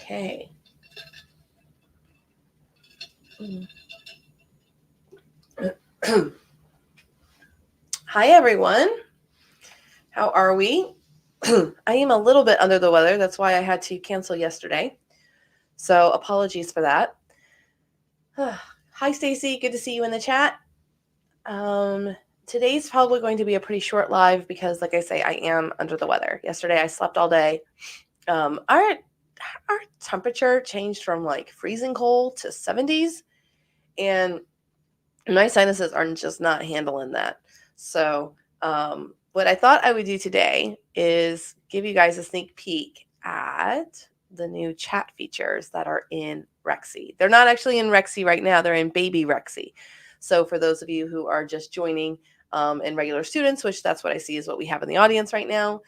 Okay. Hi, everyone. How are we? I am a little bit under the weather. That's why I had to cancel yesterday. So apologies for that. Hi, Stacy. Good to see you in the chat. Today's probably going to be a pretty short live because, like I say, I am under the weather. Yesterday I slept all day. Our temperature changed from like freezing cold to 70s, and my sinuses are just not handling that. So what I thought I would do today is give you guys a sneak peek at the new chat features that are in Rexy. They're not actually in Rexy right now. They're in baby Rexy. So for those of you who are just joining and regular students, which that's what I see is what we have in the audience right now,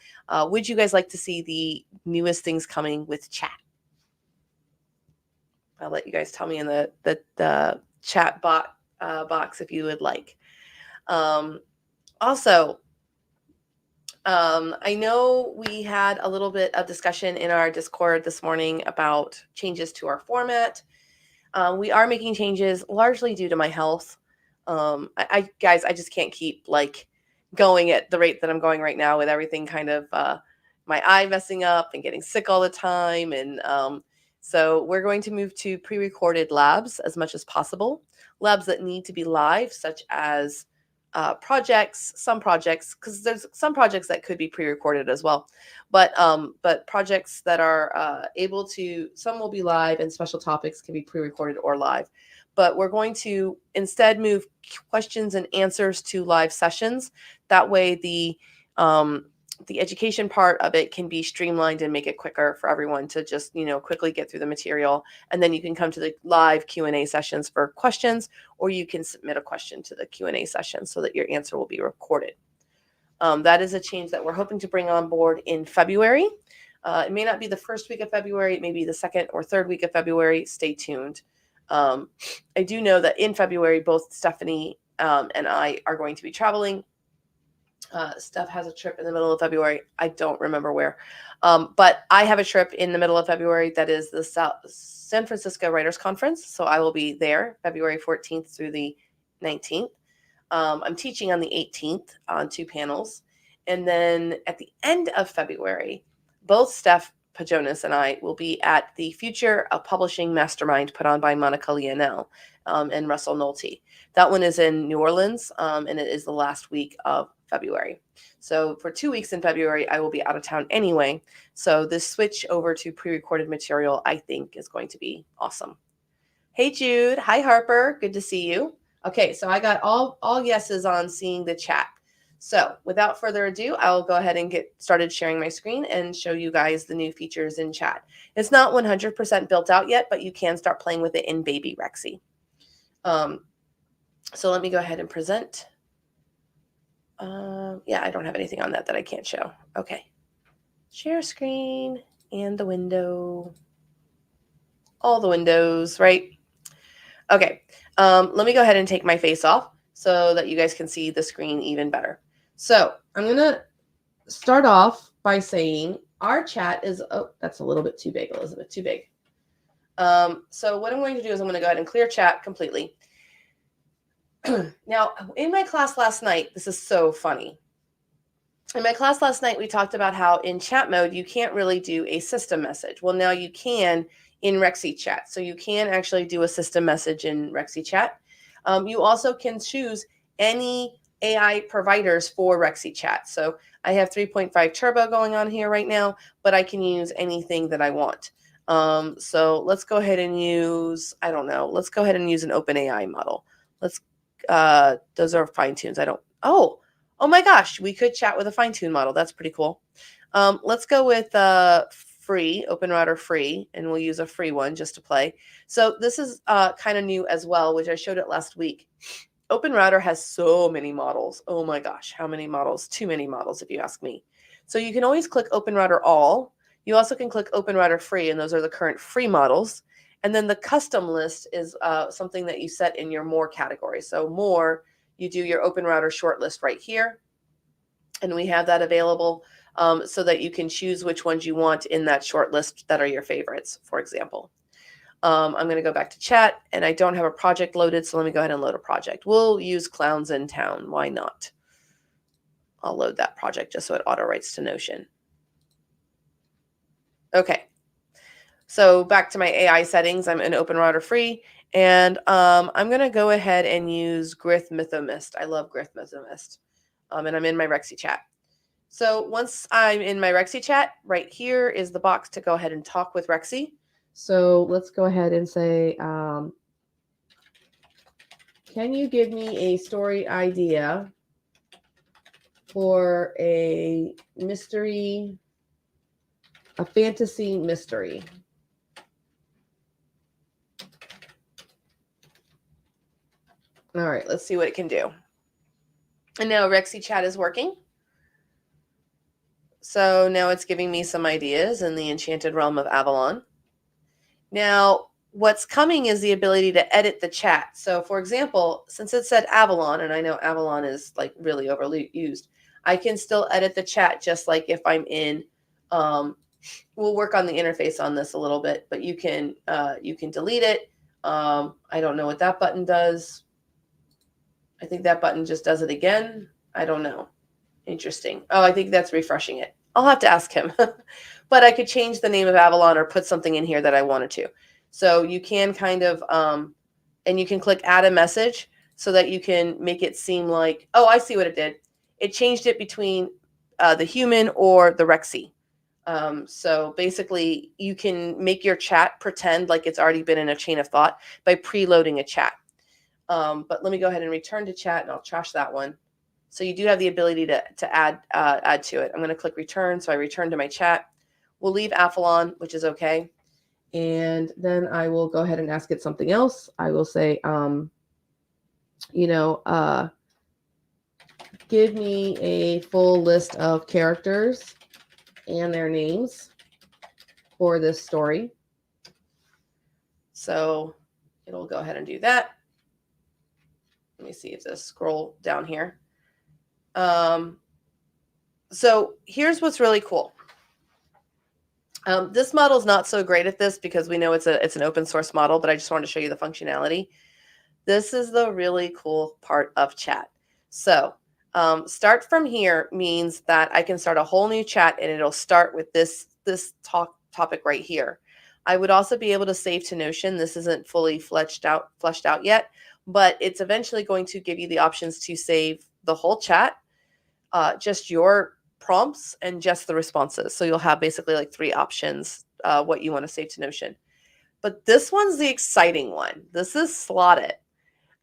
would you guys like to see the newest things coming with chat? I'll let you guys tell me in the chat box if you would like. Also, I know we had a little bit of discussion in our Discord this morning about changes to our format. We are making changes largely due to my health. Guys, I just can't keep like going at the rate that I'm going right now with everything kind of my eye messing up and getting sick all the time. And so we're going to move to pre-recorded labs as much as possible. Labs that need to be live, such as some projects, because there's some projects that could be pre-recorded as well, but projects that are able to, some will be live and special topics can be pre-recorded or live. But we're going to instead move questions and answers to live sessions. That way the education part of it can be streamlined and make it quicker for everyone to just, quickly get through the material. And then you can come to the live Q&A sessions for questions, or you can submit a question to the Q&A session so that your answer will be recorded. That is a change that we're hoping to bring on board in February. It may not be the first week of February. It may be the second or third week of February. Stay tuned. I do know that in February, both Stephanie and I are going to be traveling. Steph has a trip in the middle of February. I don't remember where. But I have a trip in the middle of February that is the San Francisco Writers Conference. So I will be there February 14th through the 19th. I'm teaching on the 18th on 2 panels. And then at the end of February, both Steph Pajonas and I will be at the Future of Publishing Mastermind put on by Monica Lionel and Russell Nolte. That one is in New Orleans, and it is the last week of February. So for 2 weeks in February, I will be out of town anyway. So this switch over to pre-recorded material, I think, is going to be awesome. Hey, Jude. Hi, Harper. Good to see you. Okay, so I got all yeses on seeing the chat. So without further ado, I'll go ahead and get started sharing my screen and show you guys the new features in chat. It's not 100% built out yet, but you can start playing with it in baby Rexy. So let me go ahead and present. Yeah, I don't have anything on that I can't show. Okay. Share screen and the window. All the windows, right? Okay. Let me go ahead and take my face off so that you guys can see the screen even better. So I'm going to start off by saying our chat is, oh, that's a little bit too big, Elizabeth, too big. So what I'm going to do is I'm going to go ahead and clear chat completely. Now, in my class last night, this is so funny. In my class last night, we talked about how in chat mode, you can't really do a system message. Well, now you can in Rexy Chat. So you can actually do a system message in Rexy Chat. You also can choose any AI providers for Rexy Chat. So I have 3.5 Turbo going on here right now, but I can use anything that I want. So let's go ahead and use, I don't know, let's go ahead and use an OpenAI model. Those are fine tunes. Oh my gosh, we could chat with a fine tune model. That's pretty cool. Let's go with free, OpenRouter free, and we'll use a free one just to play. So this is kind of new as well, which I showed it last week. OpenRouter has so many models. Oh my gosh, how many models? Too many models if you ask me. So you can always click OpenRouter all. You also can click OpenRouter free, and those are the current free models. And then the custom list is something that you set in your more category. So more, you do your OpenRouter shortlist right here. And we have that available. so that you can choose which ones you want in that short list that are your favorites, for example. I'm going to go back to chat, and I don't have a project loaded, so let me go ahead and load a project. We'll use Clowns in Town. Why not? I'll load that project just so it auto writes to Notion. Okay. So back to my AI settings, I'm in OpenRouter free, and I'm going to go ahead and use Grith Mythomist. I love Grith Mythomist. And I'm in my Rexy Chat. So once I'm in my Rexy Chat, right here is the box to go ahead and talk with Rexy. So let's go ahead and say, can you give me a story idea for a mystery, a fantasy mystery? All right, let's see what it can do. And now Rexy Chat is working. So now it's giving me some ideas in the Enchanted Realm of Avalon. Now, what's coming is the ability to edit the chat. So for example, since it said Avalon, and I know Avalon is like really overused, I can still edit the chat just like if I'm in, we'll work on the interface on this a little bit, but you can delete it. I don't know what that button does. I think that button just does it again. I don't know. Interesting. Oh, I think that's refreshing it. I'll have to ask him. But I could change the name of Avalon or put something in here that I wanted to. So you can kind of, and you can click add a message so that you can make it seem like, oh, I see what it did. It changed it between the human or the Rexy. So basically you can make your chat pretend like it's already been in a chain of thought by preloading a chat. But let me go ahead and return to chat, and I'll trash that one. So you do have the ability to add to it. I'm going to click return. So I return to my chat. We'll leave Avalon, which is okay. And then I will go ahead and ask it something else. I will say, give me a full list of characters and their names for this story. So it'll go ahead and do that. Let me see if this scroll down here. So here's what's really cool. This model is not so great at this because we know it's an open source model, but I just wanted to show you the functionality. This is the really cool part of chat. So start from here means that I can start a whole new chat, and it'll start with this topic right here. I would also be able to save to Notion. This isn't fully fleshed out yet, but it's eventually going to give you the options to save the whole chat, just your prompts and just the responses. So you'll have basically like 3 options, what you want to save to Notion. But this one's the exciting one. This is slot it.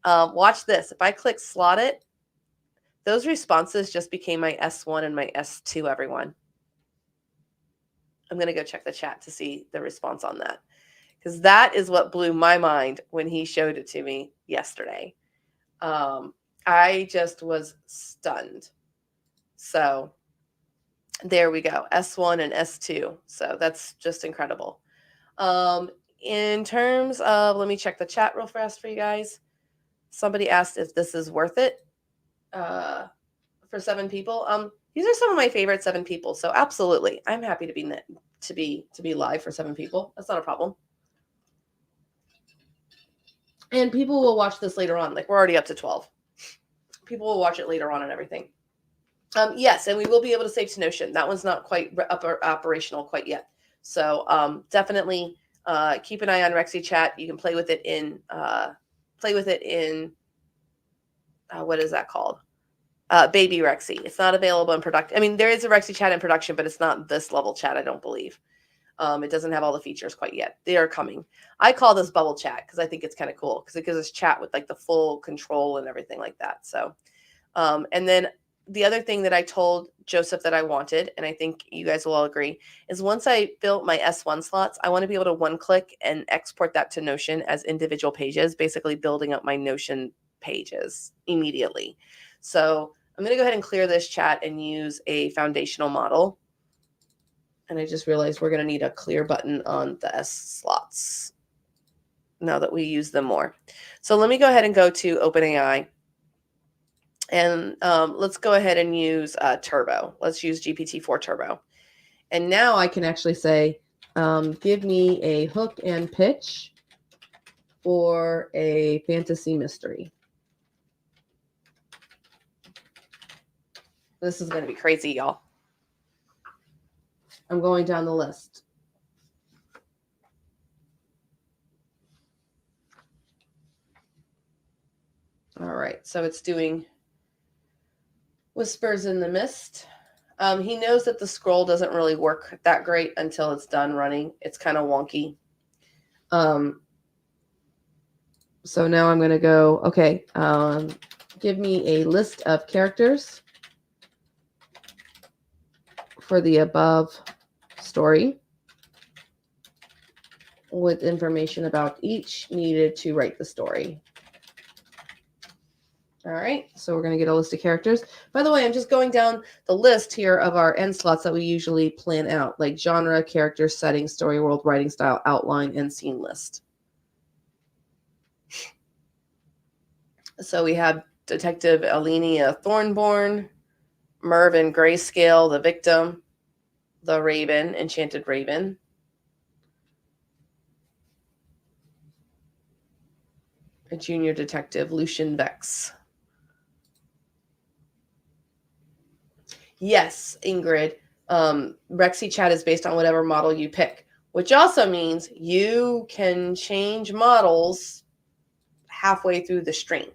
Watch this. If I click slot it, those responses just became my S1 and my S2, everyone. I'm going to go check the chat to see the response on that, because that is what blew my mind when he showed it to me yesterday. I just was stunned. So there we go, S1 and S2. So that's just incredible. In terms of, let me check the chat real fast for you guys. Somebody asked if this is worth it for 7 people. These are some of my favorite 7 people. So absolutely, I'm happy to be live for 7 people. That's not a problem. And people will watch this later on. Like, we're already up to 12. People will watch it later on and everything. Yes, and we will be able to save to Notion. That one's not quite operational quite yet. So definitely keep an eye on Rexy Chat. You can play with it in what is that called? Baby Rexy. It's not available in production. I mean, there is a Rexy Chat in production, but it's not this level chat, I don't believe. It doesn't have all the features quite yet. They are coming. I call this bubble chat because I think it's kind of cool because it gives us chat with like the full control and everything like that. So, and then the other thing that I told Joseph that I wanted, and I think you guys will all agree, is once I built my S1 slots, I want to be able to one-click and export that to Notion as individual pages, basically building up my Notion pages immediately. So I'm going to go ahead and clear this chat and use a foundational model. And I just realized we're going to need a clear button on the S slots now that we use them more. So let me go ahead and go to OpenAI. And let's go ahead and use Turbo. Let's use GPT-4 Turbo. And now I can actually say, give me a hook and pitch for a fantasy mystery. This is going to be crazy, y'all. I'm going down the list. All right, so it's doing Whispers in the Mist. He knows that the scroll doesn't really work that great until it's done running. It's kind of wonky. So now I'm going to go, okay, give me a list of characters for the above story with information about each needed to write the story. All right, so we're going to get a list of characters. By the way, I'm just going down the list here of our end slots that we usually plan out, like genre, character, setting, story world, writing style, outline, and scene list. So we have Detective Alenia Thornborn, Mervyn Grayscale, the victim, the Raven, Enchanted Raven, a junior detective, Lucian Vex. Yes, Ingrid. Rexy Chat is based on whatever model you pick, which also means you can change models halfway through the stream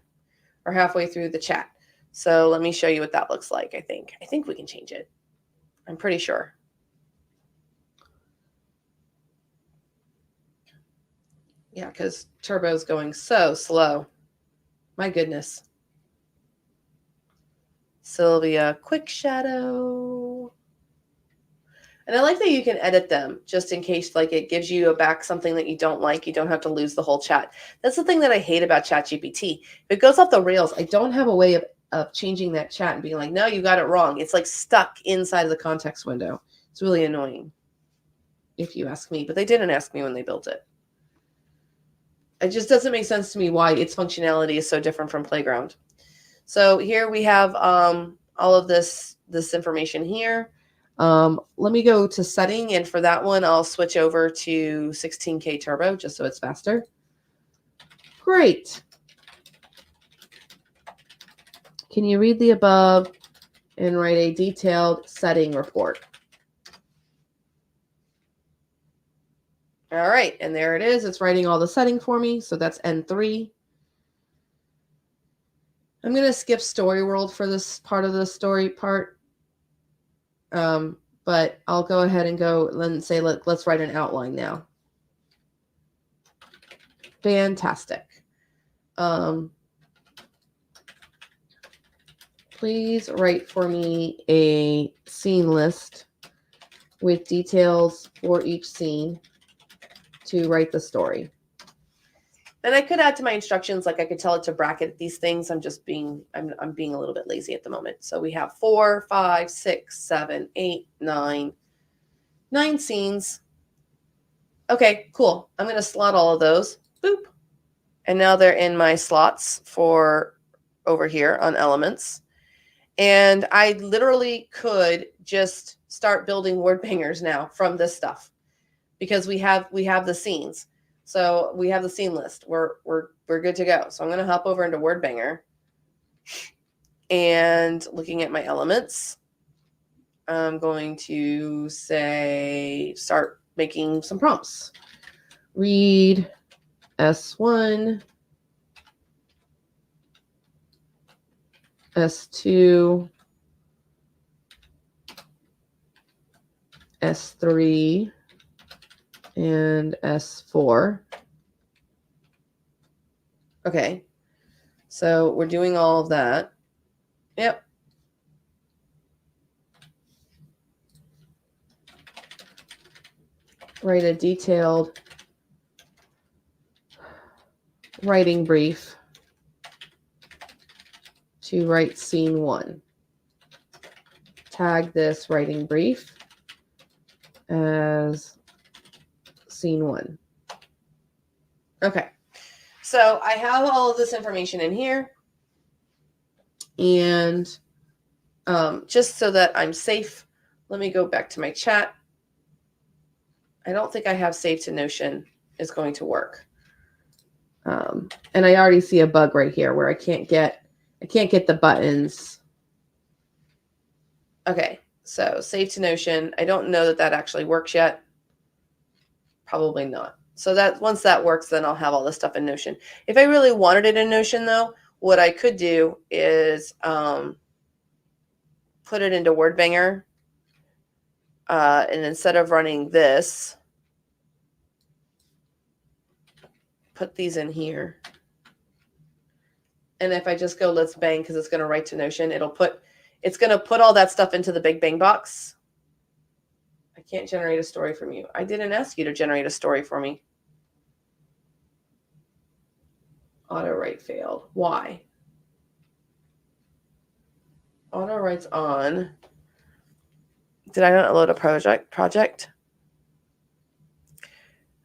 or halfway through the chat. So let me show you what that looks like. I think we can change it. I'm pretty sure. Yeah, because Turbo's going so slow. My goodness. Sylvia, Quick Shadow. And I like that you can edit them just in case, like, it gives you back something that you don't like. You don't have to lose the whole chat. That's the thing that I hate about ChatGPT. If it goes off the rails, I don't have a way of changing that chat and being like, no, you got it wrong. It's like stuck inside of the context window. It's really annoying, if you ask me. But they didn't ask me when they built it. It just doesn't make sense to me why its functionality is so different from Playground. So here we have all of this information here. Let me go to setting, and for that one, I'll switch over to 16K Turbo just so it's faster. Great. Can you read the above and write a detailed setting report? All right, and there it is. It's writing all the setting for me, so that's N3. I'm going to skip Story World for this part of the story part. But I'll go ahead and go and say, let's write an outline now. Fantastic. Please write for me a scene list with details for each scene to write the story. And I could add to my instructions, like I could tell it to bracket these things. I'm being a little bit lazy at the moment. So we have 4, 5, 6, 7, 8, 9 scenes. Okay, cool. I'm going to slot all of those. Boop. And now they're in my slots for over here on elements. And I literally could just start building word bangers now from this stuff because we have the scenes. So we have the scene list. We're good to go. So I'm going to hop over into word banger and looking at my elements, I'm going to say start making some prompts. Read S1, S2, S3, and S4. Okay, so we're doing all of that. Yep. Write a detailed writing brief to write scene 1. Tag this writing brief as scene 1. Okay, so I have all of this information in here. And just so that I'm safe, let me go back to my chat. I don't think I have save to Notion is going to work. And I already see a bug right here where I can't get the buttons. Okay, so save to Notion. I don't know that that actually works yet. Probably not. So that once that works, then I'll have all this stuff in Notion. If I really wanted it in Notion, though, what I could do is put it into WordBanger. And instead of running this, put these in here. And if I just go let's bang, because it's going to write to Notion, it's going to put all that stuff into the Big Bang box. I can't generate a story from you. I didn't ask you to generate a story for me. Auto write failed. Why? Auto writes on. Did I not load a project?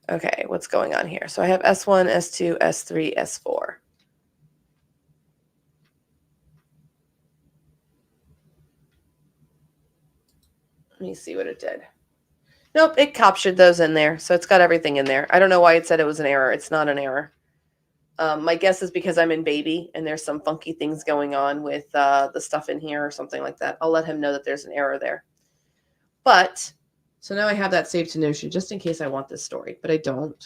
Okay, what's going on here? So I have S1, S2, S3, S4. Let me see what it did. Nope, it captured those in there. So it's got everything in there. I don't know why it said it was an error. It's not an error. My guess is because I'm in baby and there's some funky things going on with the stuff in here or something like that. I'll let him know that there's an error there. But, so now I have that saved to Notion just in case I want this story, but I don't.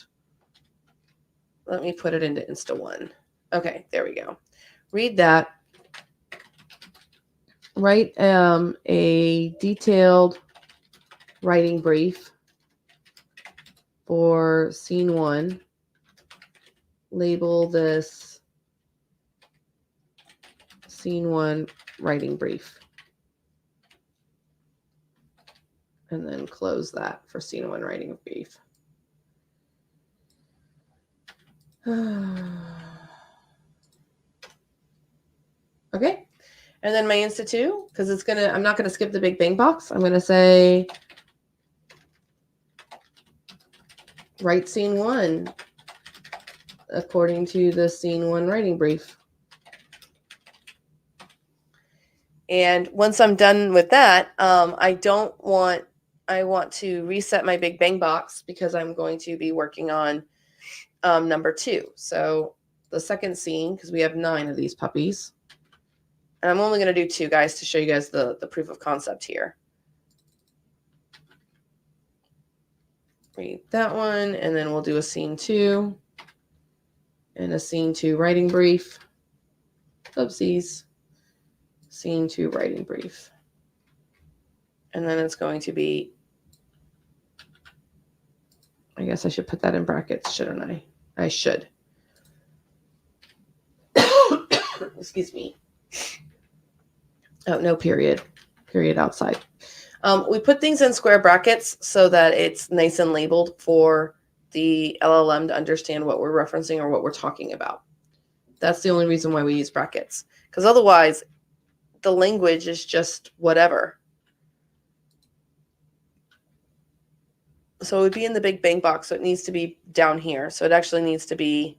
Let me put it into Insta1. Okay, there we go. Read that. Write a detailed writing brief for scene 1. Label this scene 1 writing brief. And then close that for scene 1 writing brief. Okay. And then my Insta 2, because I'm not gonna skip the Big Bang box. I'm gonna say write scene 1 according to the scene 1 writing brief. And once I'm done with that, I want to reset my Big Bang box because I'm going to be working on number 2. So the second scene, because we have 9 of these puppies. And I'm only going to do 2, guys, to show you guys the proof of concept here. Read that one, and then we'll do a scene 2 and a scene 2 writing brief. Oopsies. Scene 2 writing brief. And then it's going to be, I guess I should put that in brackets, shouldn't I? I should. Excuse me. Oh, no period. Period outside. We put things in square brackets so that it's nice and labeled for the LLM to understand what we're referencing or what we're talking about. That's the only reason why we use brackets. Because otherwise, the language is just whatever. So it would be in the Big Bang box, so it needs to be down here. So it actually needs to be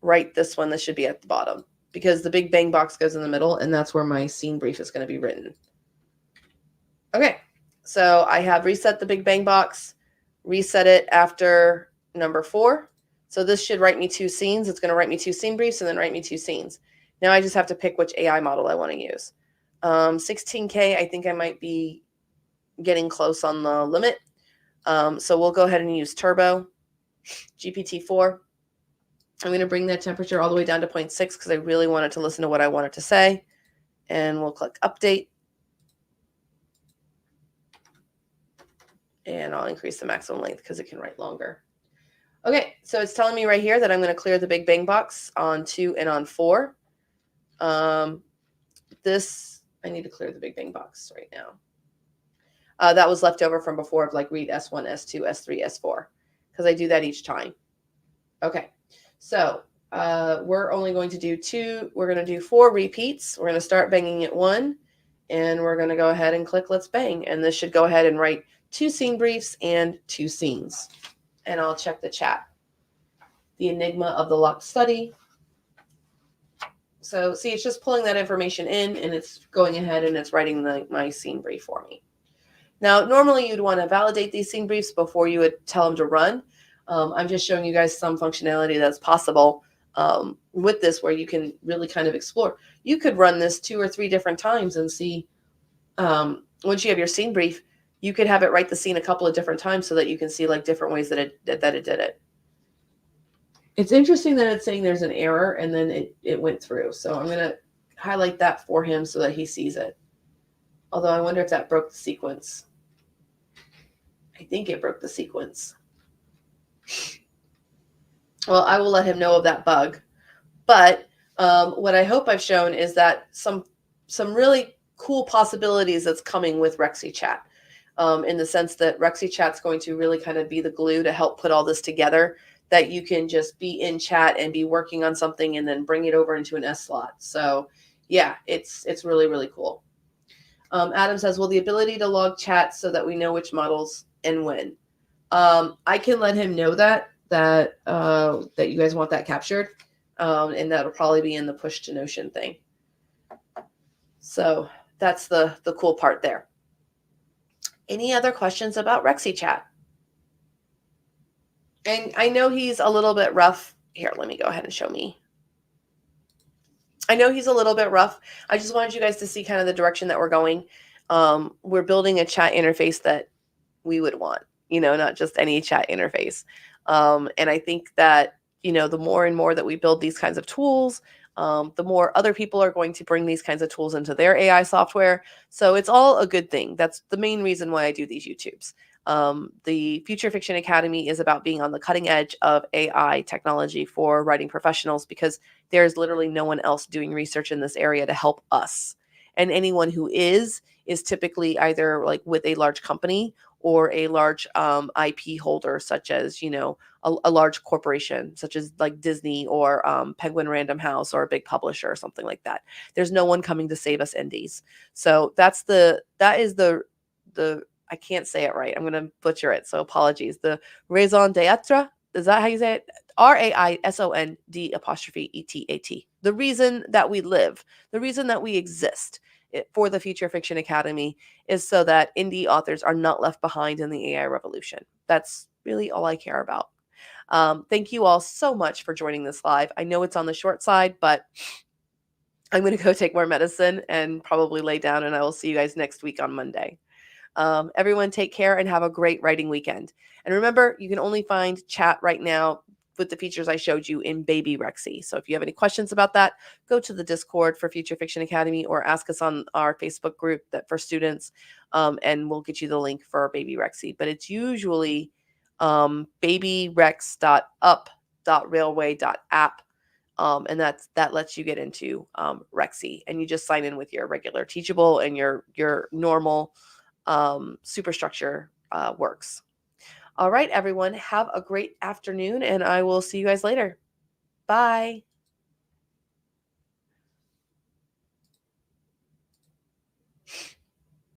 right this one. This should be at the bottom because the Big Bang box goes in the middle, and that's where my scene brief is going to be written. Okay, so I have reset the Big Bang box, reset it after number 4. So this should write me 2 scenes. It's going to write me 2 scene briefs and then write me 2 scenes. Now I just have to pick which AI model I want to use. 16K, I think I might be getting close on the limit. So we'll go ahead and use Turbo GPT-4. I'm going to bring that temperature all the way down to 0.6 because I really wanted to listen to what I wanted to say. And we'll click Update. And I'll increase the maximum length because it can write longer. Okay, so it's telling me right here that I'm going to clear the Big Bang box on 2 and on 4. I need to clear the Big Bang box right now. That was left over from before of like read S1, S2, S3, S4, because I do that each time. Okay, so we're only going to do 2. We're going to do 4 repeats. We're going to start banging at 1, and we're going to go ahead and click Let's Bang. And this should go ahead and write 2 scene briefs and 2 scenes. And I'll check the chat. The Enigma of the Locked Study. So see, it's just pulling that information in, and it's going ahead and it's writing my scene brief for me. Now, normally you'd want to validate these scene briefs before you would tell them to run. I'm just showing you guys some functionality that's possible with this, where you can really kind of explore. You could run this 2 or 3 different times and see, once you have your scene brief, you could have it write the scene a couple of different times so that you can see like different ways that it did it. It's interesting that it's saying there's an error and then it went through. So I'm going to highlight that for him so that he sees it. Although I wonder if that broke the sequence. I think it broke the sequence. Well, I will let him know of that bug. But what I hope I've shown is that some really cool possibilities that's coming with Rexy Chat, in the sense that Rexy Chat's going to really kind of be the glue to help put all this together, that you can just be in chat and be working on something and then bring it over into an S slot. So yeah, it's really, really cool. Adam says, will the ability to log chat so that we know which models and when? I can let him know that you guys want that captured. And that'll probably be in the push to Notion thing. So that's the cool part there. Any other questions about Rexy Chat? And I know he's a little bit rough. Here, let me go ahead and show me. I know he's a little bit rough. I just wanted you guys to see kind of the direction that we're going. We're building a chat interface that we would want, not just any chat interface. And I think that, the more and more that we build these kinds of tools, the more other people are going to bring these kinds of tools into their AI software. So it's all a good thing. That's the main reason why I do these YouTubes. The Future Fiction Academy is about being on the cutting edge of AI technology for writing professionals, because there's literally no one else doing research in this area to help us. And anyone who is typically either like with a large company or a large IP holder, such as, a large corporation, such as like Disney or Penguin Random House or a big publisher or something like that. There's no one coming to save us indies. So that is the I can't say it right. I'm going to butcher it. So apologies. The raison d'etre, is that how you say it? RAISOND''ETAT. The reason that we live, the reason that we exist for the Future Fiction Academy is so that indie authors are not left behind in the AI revolution. That's really all I care about. Thank you all so much for joining this live. I know it's on the short side, but I'm going to go take more medicine and probably lay down, and I will see you guys next week on Monday. Everyone take care and have a great writing weekend. And remember, you can only find chat right now with the features I showed you in Baby Rexy. So if you have any questions about that, go to the Discord for Future Fiction Academy or ask us on our Facebook group that for students, and we'll get you the link for Baby Rexy. But it's usually babyrex.up.railway.app. And that lets you get into Rexy, and you just sign in with your regular Teachable and your normal superstructure works. All right, everyone, have a great afternoon, and I will see you guys later. Bye.